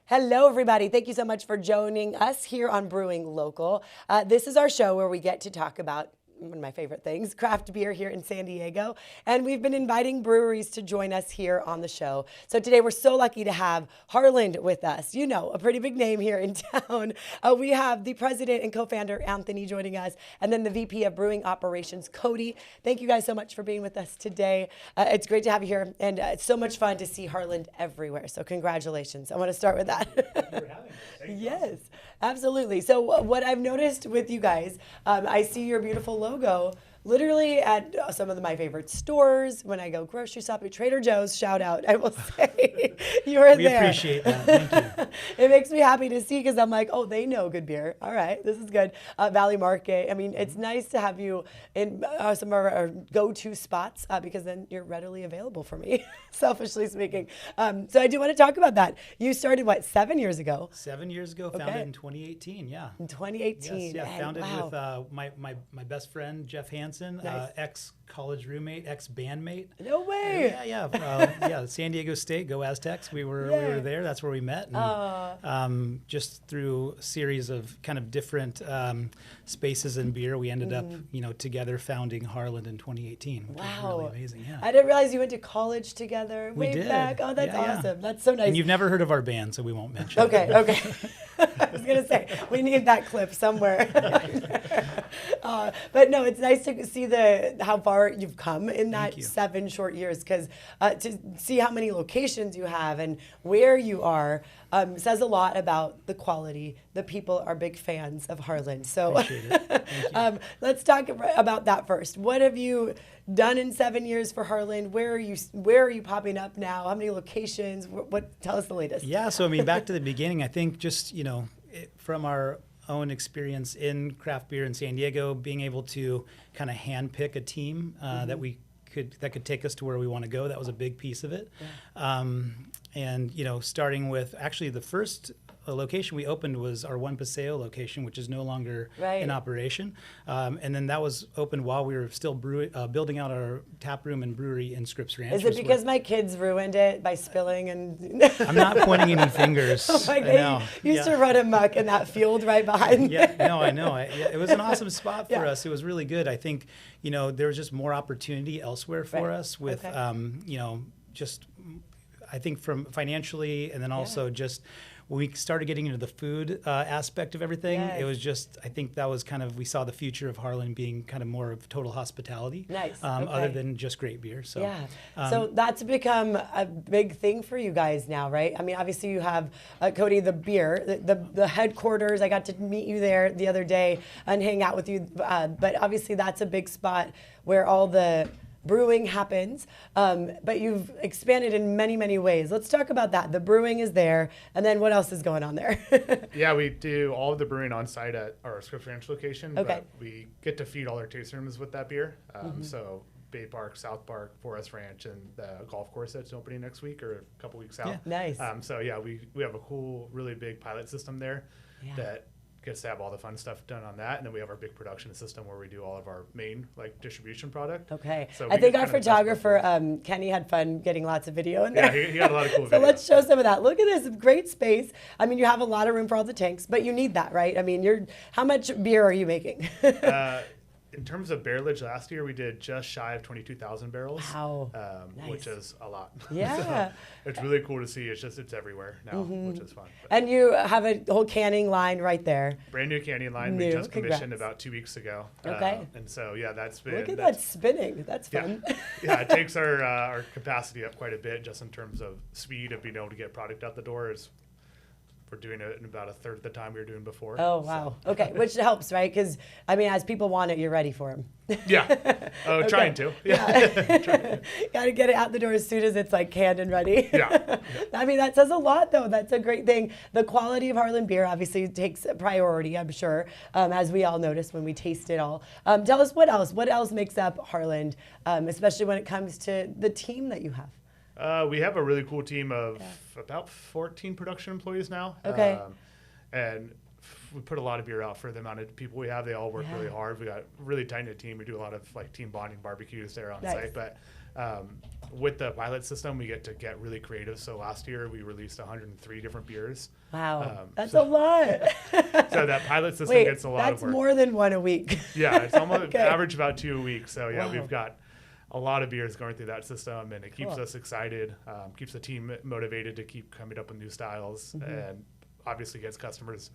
Hello, everybody. Thank you so much for joining us here on Brewing Local. This is our show where we get to talk about one of my favorite things, craft beer here in San Diego. And we've been inviting breweries to join us here on the show. So today we're so lucky to have Harland with us. You know, a pretty big name here in town. We have the president and co-founder, Anthony, joining us, and then the VP of Brewing Operations, Cody. Thank you guys so much for being with us today. It's great to have you here, and it's so much fun to see Harland everywhere. So congratulations. I want to start with that. Thank you for having me. Yes, absolutely. So what I've noticed with you guys, I see your beautiful logo literally at some of my favorite stores. When I go grocery shopping, Trader Joe's, shout out, I will say, you are there. We appreciate that. Thank you. It makes me happy to see because I'm like, oh, they know good beer. All right, this is good. Valley Market. I mean, it's nice to have you in some of our go-to spots because then you're readily available for me, selfishly speaking. So I do want to talk about that. You started, what, 7 years ago? 7 years ago, founded in 2018, yeah. In 2018. Yes, yeah, and founded wow. with my best friend, Jeff Hansen, Nice. ex-college roommate, ex-bandmate. No way. Yeah, San Diego State, go Aztecs. We were there. That's where we met. And, just through a series of kind of different spaces in beer, we ended up, together founding Harland in 2018, which was really amazing. Yeah. I didn't realize you went to college together way did. back. Oh, that's Yeah. awesome. That's so nice. And you've never heard of our band, so we won't mention it. Okay. I was going to say, we need that clip somewhere. But no, it's nice to see how far you've come in that 7 short years, because to see how many locations you have and where you are says a lot about the quality. The people are big fans of Harland. So Appreciate it. Thank you. Let's talk about that first. What have you done in 7 years for Harland? Where are you popping up now? How many locations? Tell us the latest. Yeah, so I mean, back to the beginning, I think just, from our own experience in craft beer in San Diego, being able to kind of handpick a team that could take us to where we want to go, that was a big piece of it. Yeah. And, starting with actually the first location we opened was our One Paseo location, which is no longer in operation. And then that was opened while we were still building out our tap room and brewery in Scripps Ranch. Is it because my kids ruined it by spilling? And I'm not pointing any fingers. They used to run amok in that field right behind. I know. It was an awesome spot for us. It was really good. I think, there was just more opportunity elsewhere for us with, just I think from financially, and then also just when we started getting into the food aspect of everything, it was just, I think that was kind of, we saw the future of Harland being kind of more of total hospitality. Nice. Other than just great beer. So, so that's become a big thing for you guys now, right? I mean, obviously you have Cody, the beer, the headquarters. I got to meet you there the other day and hang out with you. But obviously that's a big spot where all the brewing happens, but you've expanded in many, many ways. Let's talk about that. The brewing is there, and then what else is going on there? Yeah, we do all of the brewing on site at our Scripps Ranch location, Okay. but we get to feed all our tasting rooms with that beer. So Bay Park, South Park, Forest Ranch, and the golf course that's opening next week or a couple weeks out. Yeah. Nice. We have a cool, really big pilot system there that gets to have all the fun stuff done on that, and then we have our big production system where we do all of our main distribution product. Okay. So I think our photographer Kenny had fun getting lots of video in there. Yeah, he got a lot of cool videos. So let's show some of that. Look at this great space. I mean, you have a lot of room for all the tanks, but you need that, right? I mean, how much beer are you making? In terms of barrelage, last year we did just shy of 22,000 barrels. Wow. Nice. Which is a lot. Yeah. So it's really cool to see. It's everywhere now, which is fun. But and you have a whole canning line right there. brand new canning line we just commissioned about 2 weeks ago. Okay. And so, that's been... Look at that spinning. That's fun. Yeah, it takes our capacity up quite a bit just in terms of speed of being able to get product out the door. We're doing it in about a third of the time we were doing before. Oh, wow. So. Okay, which helps, right? Because, I mean, as people want it, you're ready for them. Yeah. Oh, okay. Trying to. Yeah. Got to get it out the door as soon as it's canned and ready. Yeah. I mean, that says a lot, though. That's a great thing. The quality of Harland beer obviously takes priority, I'm sure, as we all notice when we taste it all. Tell us what else. What else makes up Harland, especially when it comes to the team that you have? We have a really cool team of about 14 production employees now. Okay. And we put a lot of beer out for the amount of people we have. They all work really hard. We got a really tight-knit team. We do a lot of team bonding barbecues there on site. But With the pilot system, we get really creative. So last year we released 103 different beers. Wow, that's a lot. So that pilot system gets a lot of work. That's more than one a week. Yeah, it's almost average about 2 a week. So yeah, Wow. we've got a lot of beers going through that system, and it keeps us excited, keeps the team motivated to keep coming up with new styles, and obviously gets customers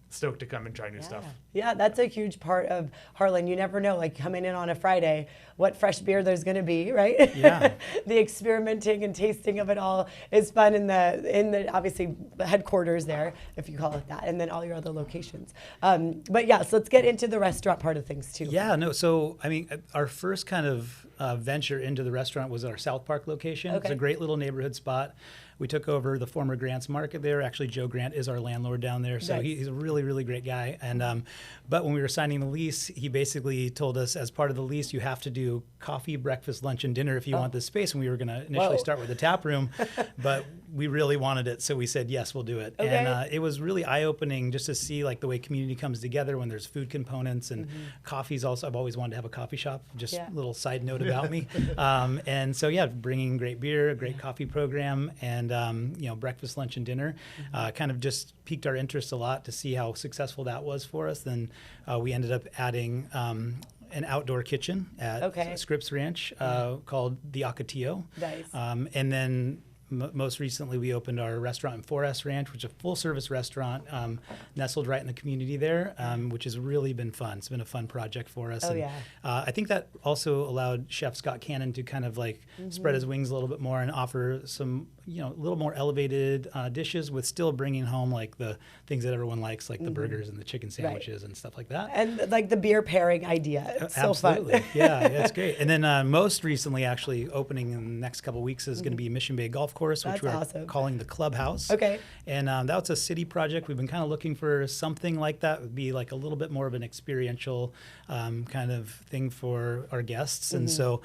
stoked to come and try new stuff. Yeah, that's a huge part of Harland. You never know, like coming in on a Friday, what fresh beer there's going to be, right? Yeah. The experimenting and tasting of it all is fun in the obviously headquarters there, if you call it that, and then all your other locations. But yeah, so let's get into the restaurant part of things too. Yeah, no. So, I mean, our first kind of venture into the restaurant was our South Park location. It's a great little neighborhood spot. We took over the former Grant's Market there. Actually, Joe Grant is our landlord down there, so he's a really, really great guy. And but when we were signing the lease, he basically told us, as part of the lease, you have to do coffee, breakfast, lunch, and dinner if you want this space. And we were going to initially start with the tap room, but we really wanted it, so we said yes, we'll do it. And it was really eye-opening just to see like the way community comes together when there's food components and coffees. Also, I've always wanted to have a coffee shop. Just a little side note about me. And so yeah, bringing great beer, a great coffee program, and you know, breakfast, lunch, and dinner, kind of just piqued our interest a lot to see how successful that was for us. Then we ended up adding an outdoor kitchen at Scripps Ranch called the Ocotillo. Nice. And then most recently, we opened our restaurant in 4S Ranch, which is a full-service restaurant nestled right in the community there, which has really been fun. It's been a fun project for us. I think that also allowed Chef Scott Cannon to kind of like spread his wings a little bit more and offer some, you know, a little more elevated dishes with still bringing home like the things that everyone likes, like the burgers and the chicken sandwiches and stuff like that. And like the beer pairing idea. It's so Absolutely. fun. Yeah, it's great. And then most recently, actually opening in the next couple of weeks is going to be Mission Bay Golf Course, which we're calling the Clubhouse. Okay. And that's a city project. We've been kind of looking for something like that. It would be like a little bit more of an experiential kind of thing for our guests. And so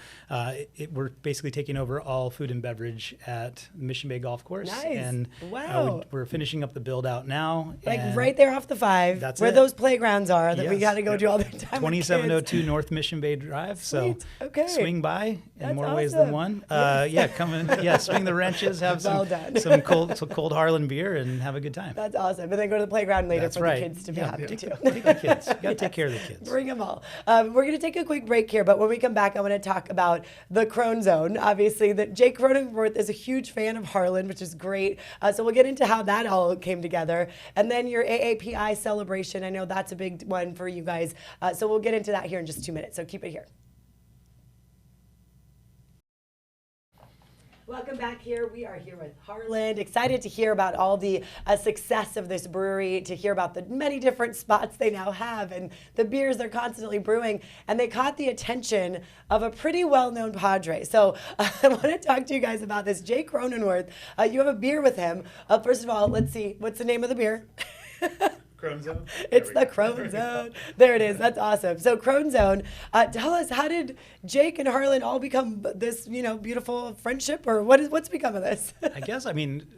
we're basically taking over all food and beverage at Mission Bay Golf Course. Nice. And we're finishing up the build out now. Like right there off the 5, that's where it. those playgrounds are that we got to go do all the time. 2702 North Mission Bay Drive. So swing by in more ways than one. Come in, swing the wrenches, have some cold Harland beer, and have a good time. That's awesome. And then go to the playground later for the kids to be happy too. Take the kids. You got to take care of the kids. Bring them all. We're going to take a quick break here, but when we come back, I want to talk about the Crone Zone. Obviously, that Jake Cronenworth is a huge fan of Harland, which is great. So we'll get into how that all came together. And then your AAPI celebration. I know that's a big one for you guys. So we'll get into that here in just 2 minutes. So keep it here. Welcome back here. We are here with Harland. Excited to hear about all the success of this brewery, to hear about the many different spots they now have and the beers they're constantly brewing. And they caught the attention of a pretty well-known Padre. So I want to talk to you guys about this. Jake Cronenworth, you have a beer with him. First of all, let's see. What's the name of the beer? Crone Zone? It's the Crone Zone. There it is. That's awesome. So Crone Zone, tell us, how did Jake and Harland all become this, beautiful friendship, or what's become of this? I guess,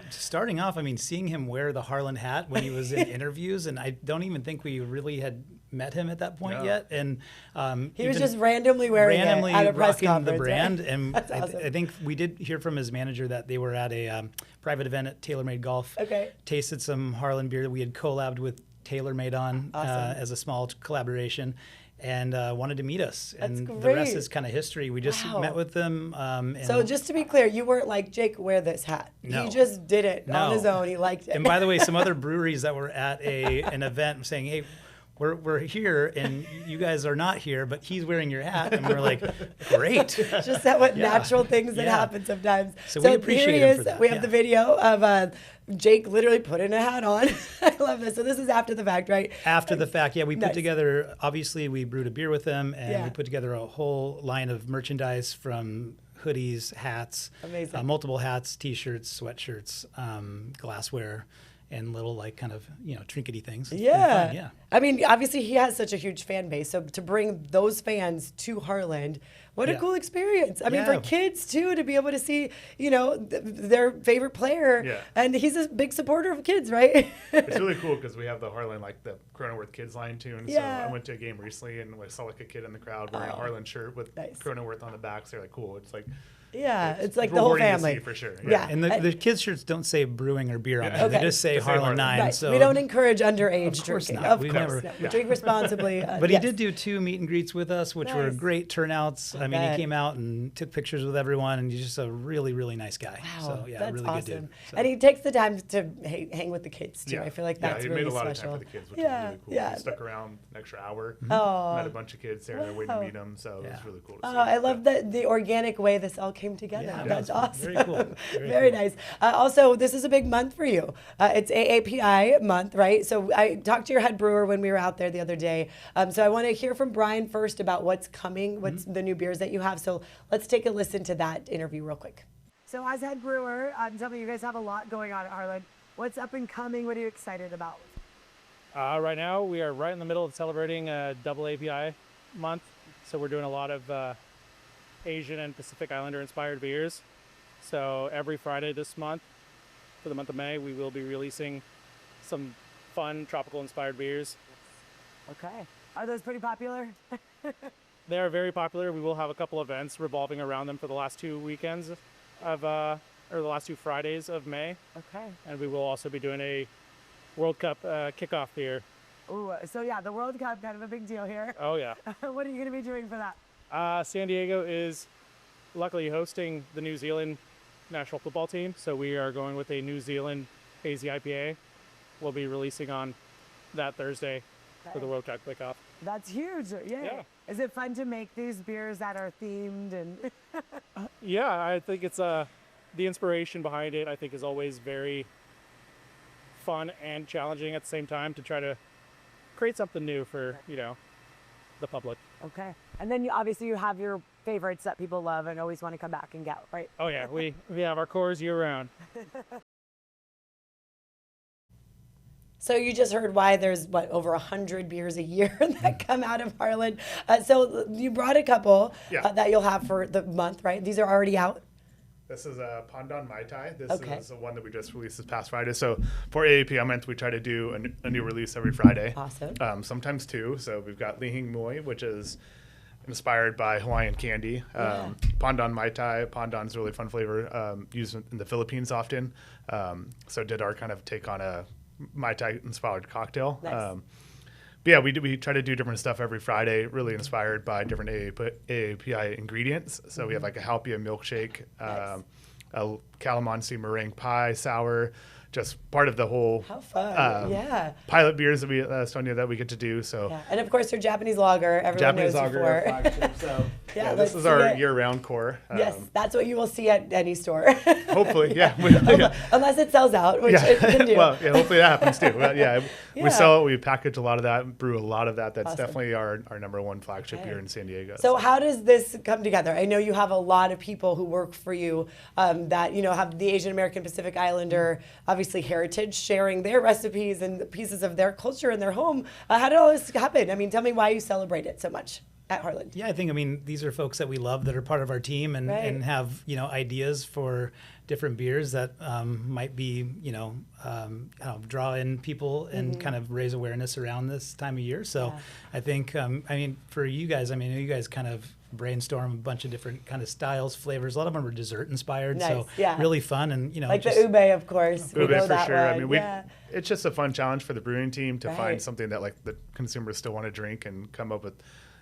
starting off, seeing him wear the Harland hat when he was in interviews, and I don't even think we really had met him at that point yet. And he was just randomly wearing it at a press conference. The brand. Right? And awesome. I think we did hear from his manager that they were at a private event at TaylorMade Golf. Okay. Tasted some Harland beer that we had collabed with TaylorMade on as a small collaboration, and wanted to meet us. And the rest is kind of history. We just met with them. So just to be clear, you weren't like, Jake, wear this hat. No. He just did it on his own. He liked it. And by the way, some other breweries that were at an event saying, hey, we're here and you guys are not here, but he's wearing your hat. And we're like, great. Just that natural things that happen sometimes. So we appreciate him for that. We have the video of Jake literally putting a hat on. I love this. So this is after the fact, right? After the fact, yeah. We put together, obviously we brewed a beer with him, and we put together a whole line of merchandise from hoodies, hats, multiple hats, t-shirts, sweatshirts, glassware, and little kind of trinkety things. Yeah. Obviously he has such a huge fan base. So to bring those fans to Harland, what a cool experience. For kids too, to be able to see, their favorite player. Yeah. And he's a big supporter of kids, right? It's really cool because we have the Harland, the Cronenworth Kids line too. And so I went to a game recently and I saw a kid in the crowd wearing a Harland shirt with Cronenworth on the back. So they're like, cool. It's like Yeah, it's like the whole rewarding to family. see for sure. Yeah. And the kids' shirts don't say brewing or beer on them. Okay. They just say Just say Harland Harland. 9. Right. So We don't encourage underage Of course drinking. not. Of We've course, never- no. We drink responsibly. But he yes. did do 2 meet and greets with us, which were Nice. great turnouts. I mean, bet. he came out and took pictures with everyone, and he's just a really, really nice guy. Wow, So, yeah, that's really awesome. good dude. So. And he takes the time to hang with the kids too. Yeah. I feel like Yeah, that's he really made a lot special. of time for the kids, which Yeah, was really cool. yeah. He stuck around an extra hour. Oh, Met a bunch of kids there. They're waiting to meet him, so it was really cool to see. I love the organic way this all came together. Yeah, That's it was awesome. very cool. Very cool. nice. Also, this is a big month for you. It's AAPI month, right? So I talked to your head brewer when we were out there the other day. So I want to hear from Brian first about what's coming, what's the new beers that you have. So let's take a listen to that interview real quick. So as head brewer, tell me, you guys have a lot going on at Harland. What's up and coming? What are you excited about? Right now, we are right in the middle of celebrating double API month. So we're doing a lot of Asian and Pacific Islander inspired beers. So every Friday this month, for the month of May, we will be releasing some fun tropical inspired beers. Okay. Are those pretty popular? They are very popular. We will have a couple events revolving around them for the last 2 weekends of, or the last 2 Fridays of May. Okay. And we will also be doing a World Cup kickoff beer. Ooh, so yeah, the World Cup, kind of a big deal here. Oh yeah. What are you going to be doing for that? San Diego is luckily hosting the New Zealand national football team, so we are going with a New Zealand hazy IPA. We'll be releasing on that Thursday for the World Cup kickoff. That's huge. Yay. Yeah. Is it fun to make these beers that are themed and Yeah, I think it's the inspiration behind it, I think, is always very fun and challenging at the same time to try to create something new for, the public. Okay. And then obviously you have your favorites that people love and always want to come back and get, right? Oh yeah, we have our cores year round. So you just heard why there's over 100 beers a year that come out of Harland. So you brought a couple that you'll have for the month, right? These are already out. This is a Pandan Mai Tai. This Okay. is the one that we just released this past Friday. So for AAPI month, we try to do a new release every Friday. Awesome. Sometimes 2. So we've got Lihing Moi, which is inspired by Hawaiian candy. Pandan Mai Tai. Pandan's a really fun flavor, used in the Philippines often. So did our kind of take on a Mai Tai inspired cocktail. Nice. But yeah, we try to do different stuff every Friday, really inspired by different AAPI ingredients. So we have like a Halpia milkshake, Nice. a calamansi meringue pie, sour, just part of the whole How fun. Yeah. pilot beers that we Estonia that we get to do. So Yeah. And of course your Japanese lager, everyone Japanese knows lager, you for. flagship. So Yeah, this let's is see our it. year-round core. Yes, that's what you will see at any store. Hopefully, yeah. Unless it sells out, which Yeah. it can do. Well, yeah, hopefully that happens too. But yeah, Yeah. we sell it. We package a lot of that, brew a lot of that. That's Awesome. definitely our number one flagship Okay. beer in San Diego. So how does this come together? I know you have a lot of people who work for you that have the Asian American Pacific Islander, obviously heritage, sharing their recipes and pieces of their culture in their home. How did all this happen? I mean, tell me why you celebrate it so much at Harland. Yeah, I mean, these are folks that we love that are part of our team and, Right. and have, ideas for different beers that might be, draw in people and kind of raise awareness around this time of year. So Yeah. I think, for you guys, I know you guys kind of brainstorm a bunch of different kind of styles, flavors. A lot of them are dessert inspired. Nice, So yeah. really fun and, Like just, the ube, of course. We Ube know for that sure. one. I mean, yeah. it's just a fun challenge for the brewing team to Right. find something that like the consumers still want to drink and come up with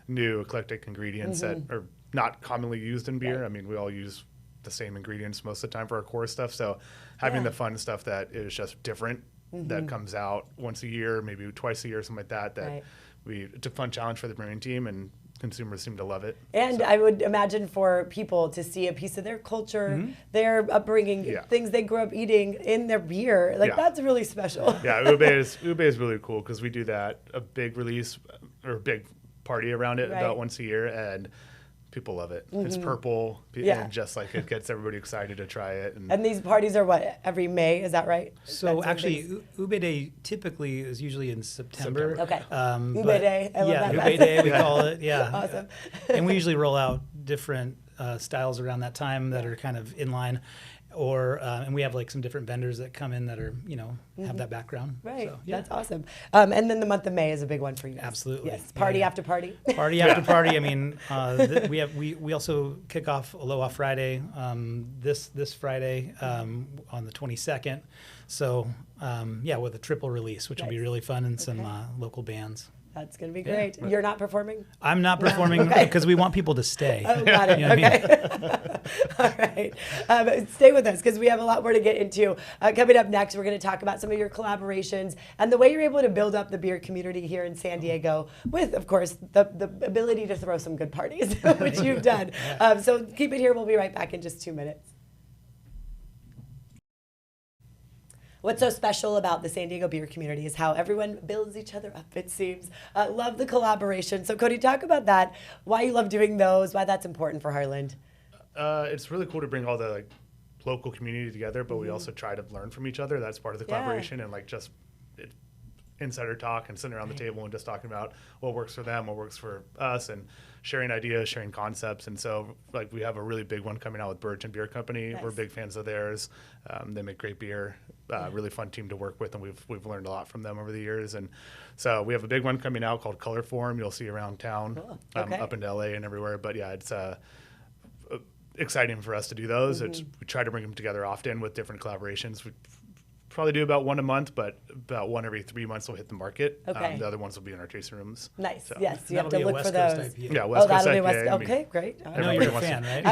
new eclectic ingredients that are not commonly used in beer. Right. I mean, we all use the same ingredients most of the time for our core stuff. So having Yeah. the fun stuff that is just different that comes out once a year, maybe twice a year, something like that, Right. it's a fun challenge for the brewing team and consumers seem to love it. And I would imagine for people to see a piece of their culture, their upbringing, Yeah. things they grew up eating in their beer, like Yeah. that's really special. Yeah, ube is really cool because we do that a big release or a big party around it Right. about once a year, and people love it. It's purple, Yeah. and just like it gets everybody excited to try it. And these parties are what, every May, is that right? So That's when actually, things- Ube Day typically is usually in September. Okay. Ube but- Day, I love yeah, that. Ube Day we call it. Yeah. Awesome. And we usually roll out different styles around that time that are kind of in line. or and we have like some different vendors that come in that are have that background. Right. So, yeah. That's awesome. And then the month of May is a big one for you guys. Absolutely. Yes. Party Yeah. after party. Party after party. I mean, we also kick off Aloha Friday this Friday on the 22nd. So with a triple release, which will be Nice. really fun, and some Okay. Local bands. That's going to be Yeah. great. You're not performing? I'm not performing because we want people to stay. Oh, got it. You know what I mean? Okay. All right. Stay with us because we have a lot more to get into. Coming up next, we're going to talk about some of your collaborations and the way you're able to build up the beer community here in San Diego with, of course, the ability to throw some good parties, which you've done. So keep it here. We'll be right back in just 2 minutes. What's so special about the San Diego beer community is how everyone builds each other up, it seems. Love the collaboration. So Cody, talk about that, why you love doing those, why that's important for Harland. It's really cool to bring all the local community together, but we also try to learn from each other. That's part of the collaboration, and insider talk and sitting around the table and just talking about what works for them, what works for us, and sharing ideas, sharing concepts. And so we have a really big one coming out with Birch and Beer Company. Nice. We're big fans of theirs. They make great beer. Really fun team to work with, and we've learned a lot from them over the years. And so we have a big one coming out called Color Form. You'll see around town, Cool. Okay. up into LA and everywhere. But yeah, it's exciting for us to do those. We try to bring them together often with different collaborations. We probably do about one a month, but about one every 3 months we'll hit the market. Okay. The other ones will be in our tasting rooms. Nice. So, Yes, you have That'll to be a look West for Coast those. IPA. Yeah, West Coast that'll be IPA. West. I mean, Okay, great. All I know right. you're a wants to- fan, right?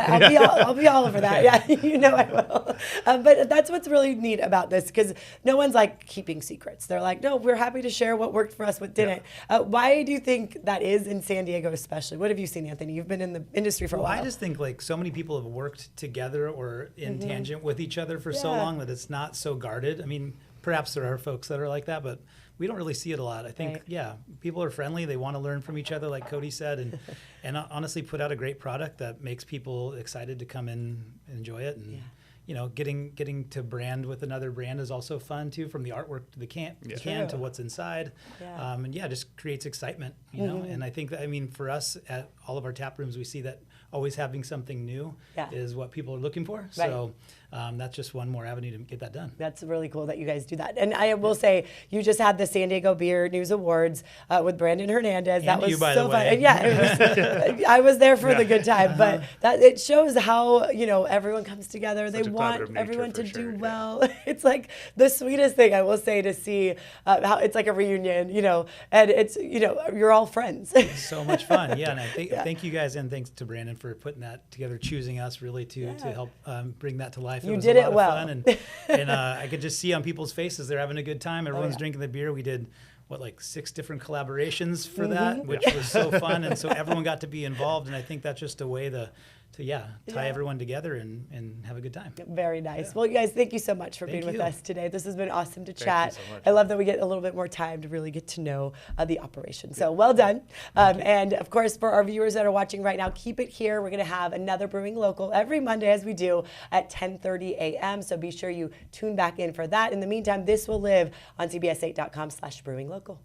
I'll be all over that. Yeah, you know I will. But that's what's really neat about this because no one's like keeping secrets. They're like, no, we're happy to share what worked for us, what didn't. Why do you think that is in San Diego especially? What have you seen, Anthony? You've been in the industry for a while. I just think so many people have worked together or in tangent with each other for so Yeah. long that it's not so guarded. I mean, perhaps there are folks that are like that, but we don't really see it a lot. I think, Right. people are friendly. They want to learn from each other, like Cody said, and honestly put out a great product that makes people excited to come in and enjoy it. And getting to brand with another brand is also fun too, from the artwork to the can to True. what's inside. Yeah. And just creates excitement, you know. And I think that, for us at all of our tap rooms, we see that always having something new is what people are looking for. Right. So that's just one more avenue to get that done. That's really cool that you guys do that. And I will say, you just had the San Diego Beer News Awards with Brandon Hernandez. That And was you, by so the fun. way. And it was, I was there for the good time, but that it shows how everyone comes together. Such they a want collaborative nature everyone for to sure, do yeah. well. It's like the sweetest thing I will say to see how it's like a reunion, and it's you're all friends. So much fun. Yeah, and I thank you guys, and thanks to Brandon for putting that together, choosing us really to help bring that to life. You was did a it lot of well. fun, and I could just see on people's faces they're having a good time. Everyone's drinking the beer. We did 6 different collaborations for that, which was so fun, and so everyone got to be involved. And I think that's just a way to tie everyone together and have a good time. Very nice. Well, you guys, thank you so much for Thank being with you. us today. This has been awesome to you chat. so much. I love that we get a little bit more time to really get to know the operation. So well done. And of course, for our viewers that are watching right now, keep it here. We're going to have another Brewing Local every Monday, as we do, at 10:30 a.m. So be sure you tune back in for that. In the meantime, this will live on cbs8.com/brewinglocal.